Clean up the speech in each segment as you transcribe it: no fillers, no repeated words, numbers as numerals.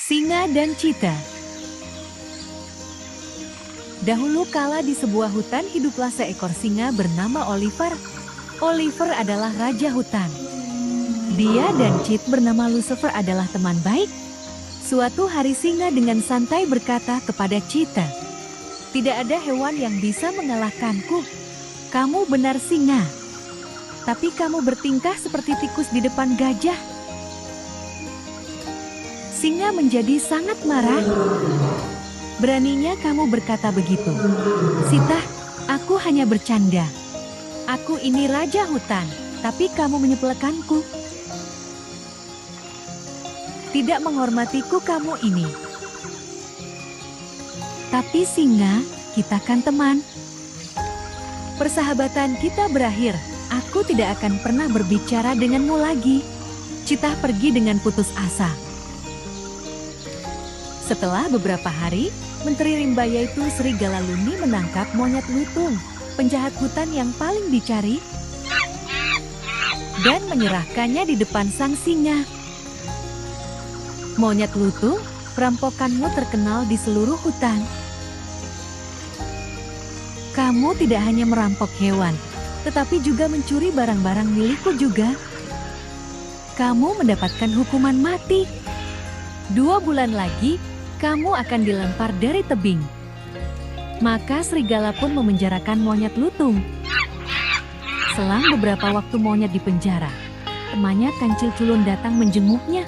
Singa dan Cita. Dahulu kala di sebuah hutan hiduplah seekor singa bernama Oliver. Oliver adalah raja hutan. Dia dan Cit bernama Lucifer adalah teman baik. Suatu hari singa dengan santai berkata kepada Cita, "Tidak ada hewan yang bisa mengalahkanku. Kamu benar singa, tapi kamu bertingkah seperti tikus di depan gajah." Singa menjadi sangat marah. "Beraninya kamu berkata begitu. Cita, aku hanya bercanda. Aku ini raja hutan, tapi kamu menyepelekanku. Tidak menghormatiku kamu ini." "Tapi singa, kita kan teman. Persahabatan kita berakhir. Aku tidak akan pernah berbicara denganmu lagi." Cita pergi dengan putus asa. Setelah beberapa hari, Menteri Rimba yaitu Serigala Luni menangkap monyet lutung, penjahat hutan yang paling dicari, dan menyerahkannya di depan sang singa. "Monyet lutung, perampokanmu terkenal di seluruh hutan. Kamu tidak hanya merampok hewan, tetapi juga mencuri barang-barang milikku juga. Kamu mendapatkan hukuman mati. 2 bulan lagi, kamu akan dilempar dari tebing." Maka serigala pun memenjarakan monyet lutung. Selang beberapa waktu monyet di penjara, temannya Kancil Culun datang menjenguknya.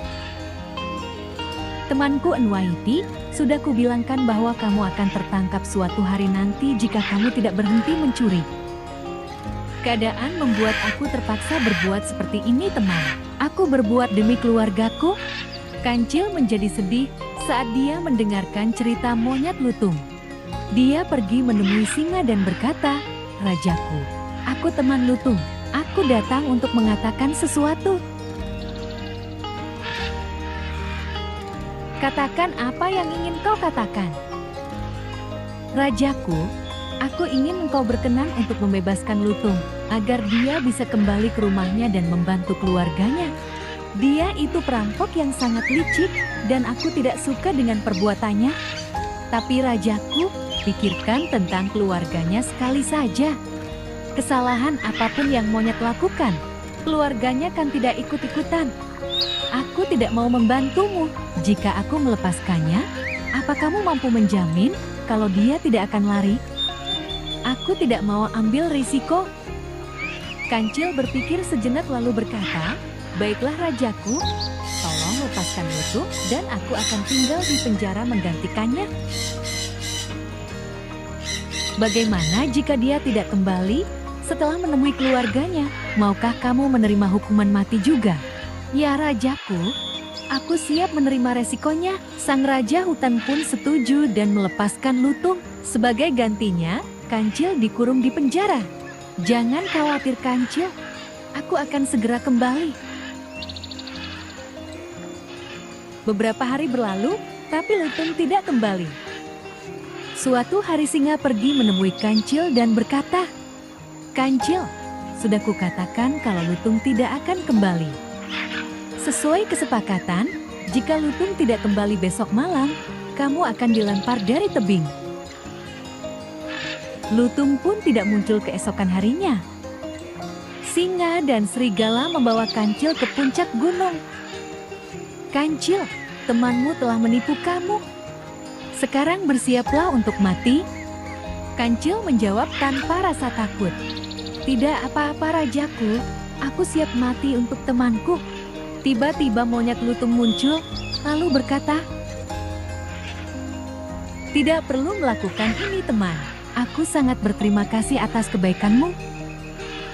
"Temanku Enwaiti, sudah kubilangkan bahwa kamu akan tertangkap suatu hari nanti jika kamu tidak berhenti mencuri. Keadaan membuat aku terpaksa berbuat seperti ini teman. Aku berbuat demi keluargaku." Kancil menjadi sedih saat dia mendengarkan cerita monyet lutung. Dia pergi menemui singa dan berkata, "Rajaku, aku teman lutung. Aku datang untuk mengatakan sesuatu." "Katakan apa yang ingin kau katakan." "Rajaku, aku ingin engkau berkenan untuk membebaskan lutung, agar dia bisa kembali ke rumahnya dan membantu keluarganya. Dia itu perampok yang sangat licik, dan aku tidak suka dengan perbuatannya. Tapi rajaku, pikirkan tentang keluarganya sekali saja. Kesalahan apapun yang monyet lakukan, keluarganya kan tidak ikut-ikutan. Aku tidak mau membantumu. Jika aku melepaskannya, apa kamu mampu menjamin kalau dia tidak akan lari? Aku tidak mau ambil risiko." Kancil berpikir sejenak lalu berkata, "Baiklah rajaku, tolong lepaskan lutung dan aku akan tinggal di penjara menggantikannya. Bagaimana jika dia tidak kembali setelah menemui keluarganya? Maukah kamu menerima hukuman mati juga?" "Ya rajaku, aku siap menerima resikonya." Sang raja hutan pun setuju dan melepaskan lutung. Sebagai gantinya, Kancil dikurung di penjara. "Jangan khawatir Kancil, aku akan segera kembali." Beberapa hari berlalu, tapi lutung tidak kembali. Suatu hari singa pergi menemui Kancil dan berkata, "Kancil, sudah kukatakan kalau lutung tidak akan kembali. Sesuai kesepakatan, jika lutung tidak kembali besok malam, kamu akan dilempar dari tebing." Lutung pun tidak muncul keesokan harinya. Singa dan serigala membawa Kancil ke puncak gunung. "Kancil, temanmu telah menipu kamu. Sekarang bersiaplah untuk mati." Kancil menjawab tanpa rasa takut, "Tidak apa-apa rajaku, aku siap mati untuk temanku." Tiba-tiba monyet lutung muncul, lalu berkata, "Tidak perlu melakukan ini teman. Aku sangat berterima kasih atas kebaikanmu.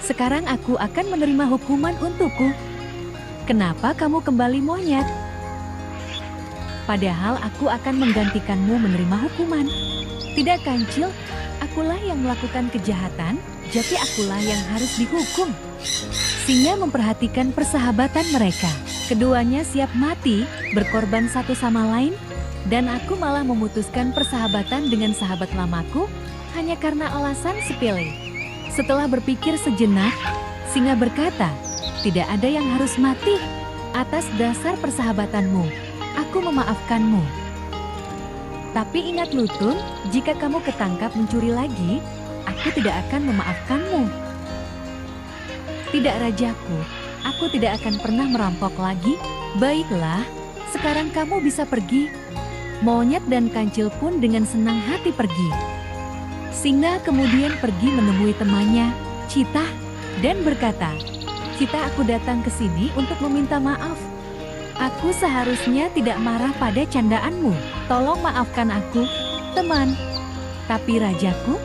Sekarang aku akan menerima hukuman untukku." "Kenapa kamu kembali monyet? Padahal aku akan menggantikanmu menerima hukuman." "Tidak Kancil, akulah yang melakukan kejahatan, jadi akulah yang harus dihukum." Singa memperhatikan persahabatan mereka. Keduanya siap mati, berkorban satu sama lain, dan aku malah memutuskan persahabatan dengan sahabat lamaku hanya karena alasan sepele. Setelah berpikir sejenak, singa berkata, "Tidak ada yang harus mati. Atas dasar persahabatanmu, aku aku memaafkanmu. Tapi ingat Lutung, jika kamu ketangkap mencuri lagi, aku tidak akan memaafkanmu. Tidak rajaku, aku tidak akan pernah merampok lagi. Baiklah, sekarang kamu bisa pergi. Monyet dan kancil pun dengan senang hati pergi. Singa kemudian pergi menemui temannya, Citah, dan berkata, "Citah, aku datang ke sini untuk meminta maaf. Aku seharusnya tidak marah pada candaanmu. Tolong maafkan aku, teman. Tapi rajaku,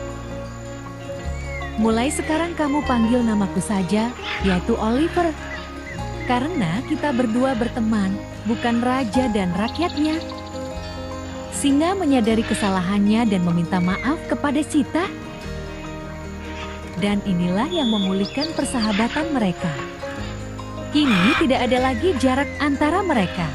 mulai sekarang kamu panggil namaku saja, yaitu Oliver. Karena kita berdua berteman, bukan raja dan rakyatnya." Singa menyadari kesalahannya dan meminta maaf kepada Citah. Dan inilah yang memulihkan persahabatan mereka. Kini tidak ada lagi jarak antara mereka.